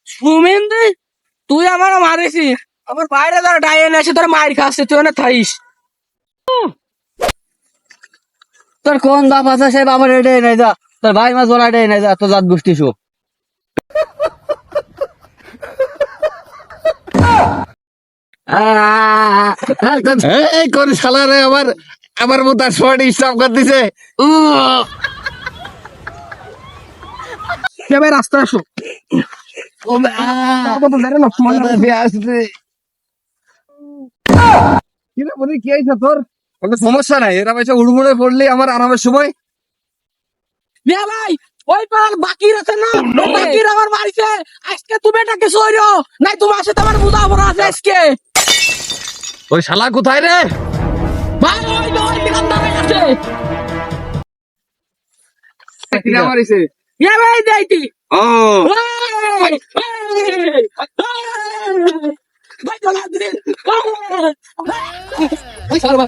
সুমেন্দ্র, তুই আমার মারিস, আমার বাইরে ধর ডাইন এসে তোর মার খাচ্ছে, তুই না থাইস। তোর কোন বাপ আছে সে বাবার এটাই নাই যা, তোর ভাই মাছ বলা এটাই নাই যা, তোর জাত গোষ্ঠী সব। এই কোন শালা রে আমার মতো শর্ট স্টাফ করে দিছে। ভাই রাস্তা আসো। কি হয়েছে তোর? কোনো সমস্যা নাই, এরা পয়সা উড়মুড়ে পড়লে আমার আরামের সময়। ভাই ওই পাল বাকির আছে না, বাকির আমার মারিছে আজকে। তুমি এটা কিছু হইরো নাই, তোমার সাথে আমার বুঝা পড়া আছে আজকে। ওই শালা কোথায় রে? ভাই ওই যে ওই দোকানদারের কাছে। মারিছে ভাই যাইতি ও ভাই চলা দিন। ওই শালা